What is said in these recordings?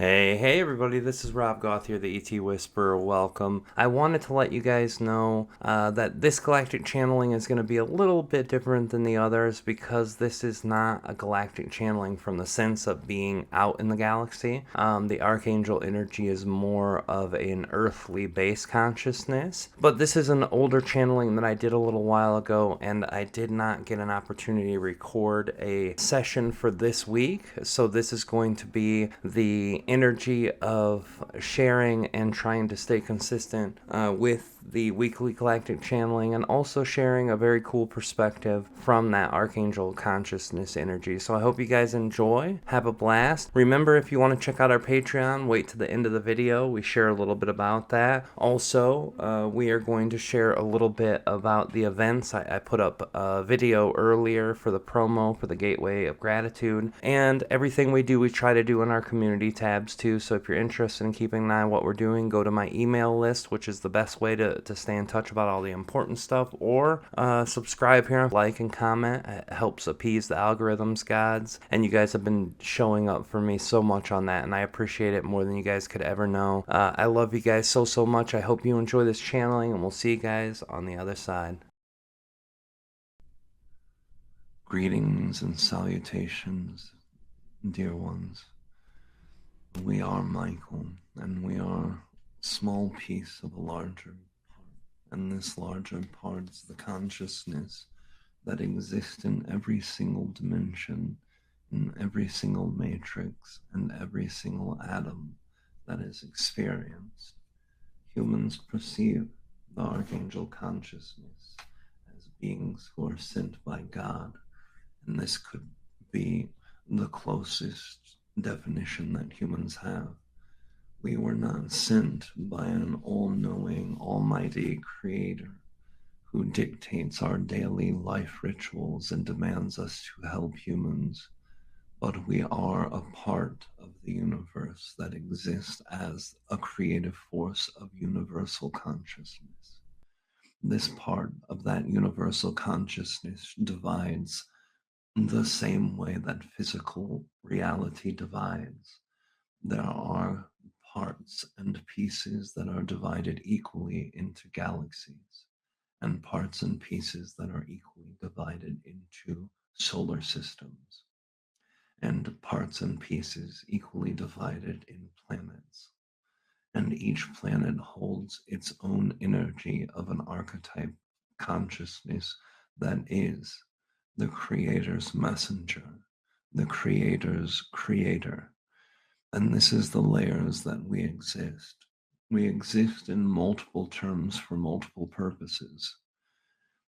Hey everybody, this is Rob Gauthier, the ET Whisperer. Welcome. I wanted to let you guys know that this galactic channeling is going to be a little bit different than the others because this is not a galactic channeling from the sense of being out in the galaxy. The Archangel energy is more of an earthly base consciousness, but this is an older channeling that I did a little while ago, and I did not get an opportunity to record a session for this week, so this is going to be the energy of sharing and trying to stay consistent with the weekly galactic channeling, and also sharing a very cool perspective from that Archangel consciousness energy. So I hope you guys enjoy, have a blast. Remember, if you want to check out our Patreon, wait to the end of the video. We share a little bit about that. Also, we are going to share a little bit about the events. I put up a video earlier for the promo for the Gateway of Gratitude, and everything we do, we try to do in our community tabs too. So if you're interested in keeping an eye on what we're doing, go to my email list, which is the best way to stay in touch about all the important stuff, or subscribe here, like and comment. It helps appease the algorithms gods, and you guys have been showing up for me so much on that, and I appreciate it more than you guys could ever know. I love you guys so much. I hope you enjoy this channeling, and we'll see you guys on the other side. Greetings and salutations, dear ones. We are Michael, and we are a small piece of a larger part, and this larger part is the consciousness that exists in every single dimension, in every single matrix, and every single atom that is experienced. Humans perceive the Archangel consciousness as beings who are sent by God, and this could be the closest definition that humans have. We were not sent by an all-knowing, almighty creator who dictates our daily life rituals and demands us to help humans, but we are a part of the universe that exists as a creative force of universal consciousness. This part of that universal consciousness divides the same way that physical reality divides. There are parts and pieces that are divided equally into galaxies, and parts and pieces that are equally divided into solar systems, and parts and pieces equally divided in planets. And each planet holds its own energy of an archetype consciousness that is the creator's messenger, the creator's creator. And this is the layers that we exist. We exist in multiple terms for multiple purposes.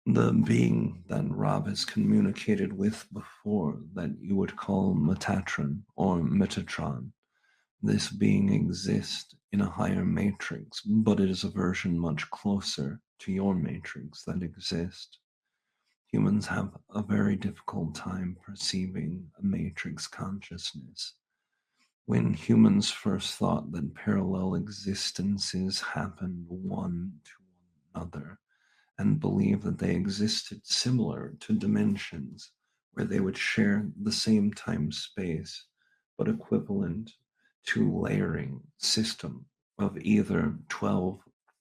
The being that Rob has communicated with before, that you would call Metatron or Metatron, this being exists in a higher matrix, but it is a version much closer to your matrix that exists. Humans have a very difficult time perceiving a matrix consciousness. When humans first thought that parallel existences happened one to another, and believed that they existed similar to dimensions where they would share the same time-space, but equivalent to layering system of either 12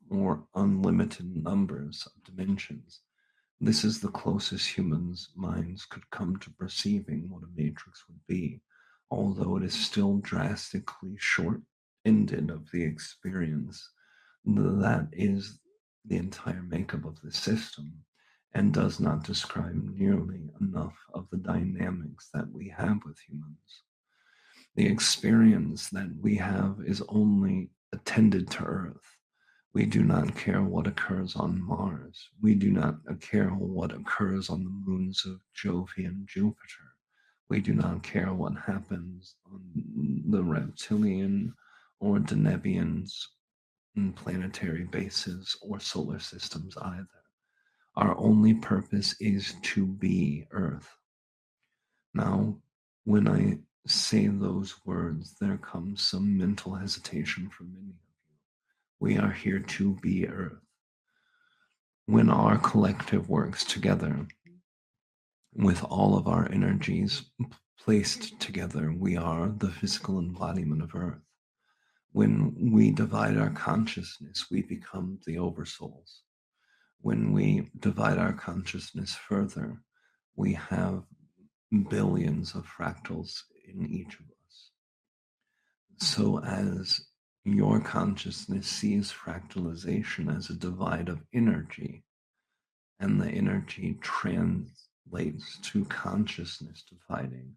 or unlimited numbers of dimensions. This is the closest humans' minds could come to perceiving what a matrix would be, although it is still drastically short-ended of the experience that is the entire makeup of the system, and does not describe nearly enough of the dynamics that we have with humans. The experience that we have is only attended to Earth. We do not care what occurs on Mars. We do not care what occurs on the moons of Jove and Jupiter. We do not care what happens on the reptilian or Denebians planetary bases or solar systems either. Our only purpose is to be Earth. Now, when I say those words, there comes some mental hesitation from many of you. We are here to be Earth. When our collective works together, with all of our energies placed together, we are the physical embodiment of Earth. When we divide our consciousness, we become the oversouls. When we divide our consciousness further, we have billions of fractals in each of us. So as your consciousness sees fractalization as a divide of energy, and the energy translates to consciousness dividing,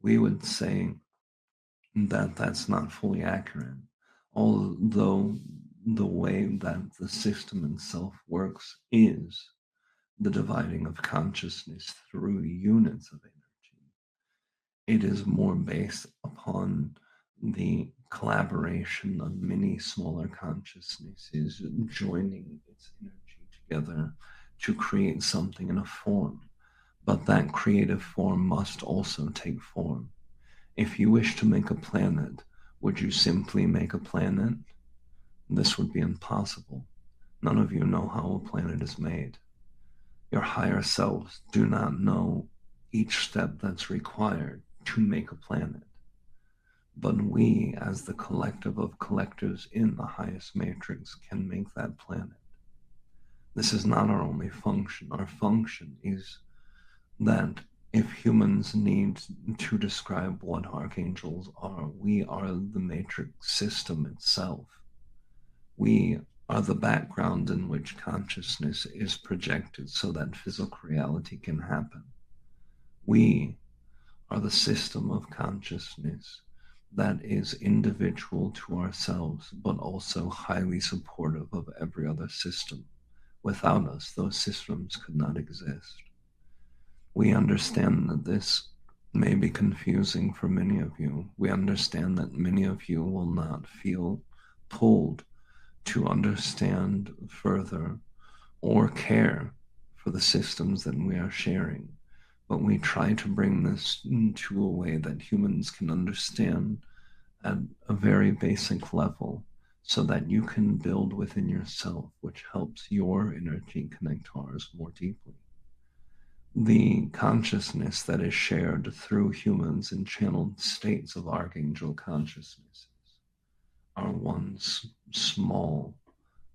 we would say that that's not fully accurate. Although the way that the system itself works is the dividing of consciousness through units of energy, it is more based upon the collaboration of many smaller consciousnesses joining its energy together to create something in a form. But that creative form must also take form. If you wish to make a planet, would you simply make a planet? This would be impossible. None of you know how a planet is made. Your higher selves do not know each step that's required to make a planet. But we, as the collective of collectors in the highest matrix, can make that planet. This is not our only function. Our function is that if humans need to describe what archangels are, we are the matrix system itself. We are the background in which consciousness is projected so that physical reality can happen. We are the system of consciousness that is individual to ourselves, but also highly supportive of every other system. Without us, those systems could not exist. We understand that this may be confusing for many of you. We understand that many of you will not feel pulled to understand further or care for the systems that we are sharing. But we try to bring this into a way that humans can understand at a very basic level so that you can build within yourself, which helps your energy connect to ours more deeply. The consciousness that is shared through humans in channeled states of Archangel consciousnesses are one small,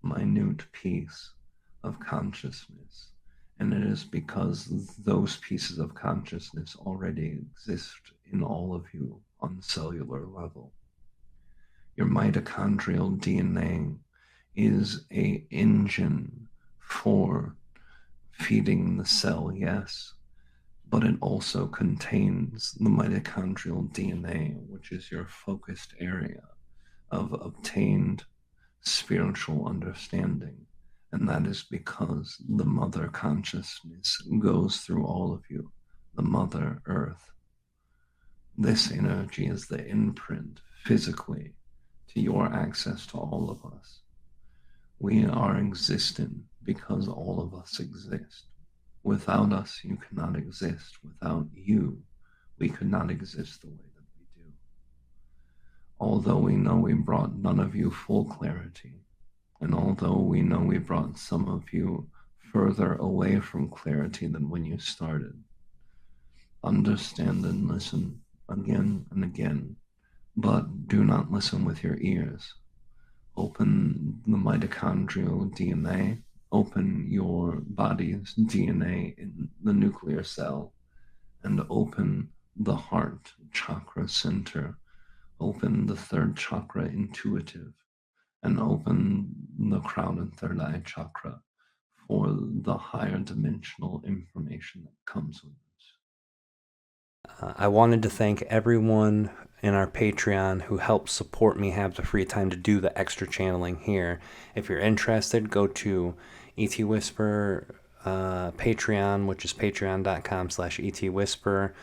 minute piece of consciousness. And it is because those pieces of consciousness already exist in all of you on the cellular level. Your mitochondrial DNA is an engine for feeding the cell, yes, but it also contains the mitochondrial DNA, which is your focused area of obtained spiritual understanding. And that is because the mother consciousness goes through all of you, the mother earth. This energy is the imprint physically to your access to all of us. We are existent because all of us exist. Without us, you cannot exist. Without you, we could not exist the way that we do. Although we know we brought none of you full clarity, and although we know we brought some of you further away from clarity than when you started, understand and listen again and again, but do not listen with your ears. Open the mitochondrial DNA, open your body's DNA in the nuclear cell, and open the heart chakra center, open the third chakra intuitive, and open the crown and third eye chakra for the higher dimensional information that comes with this. I wanted to thank everyone in our Patreon who helped support me have the free time to do the extra channeling here. If you're interested, go to ET Whisper Patreon, which is patreon.com/ETWhisper.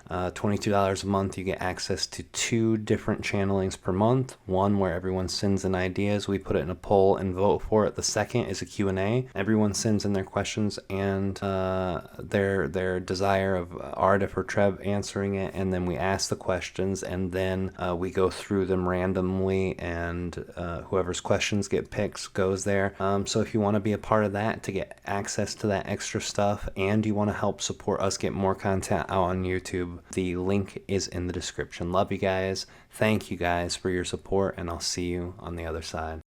$22 a month, you get access to 2 different channelings per month. One where everyone sends in ideas, we put it in a poll and vote for it. The second is a Q&A. Everyone sends in their questions and their desire of Aridif or Treb answering it, and then we ask the questions, and then we go through them randomly, and whoever's questions get picked goes there. So if you want to be a part of that to get access to that extra stuff, and you want to help support us get more content out on YouTube, YouTube. The link is in the description. Love you guys. Thank you guys for your support, and I'll see you on the other side.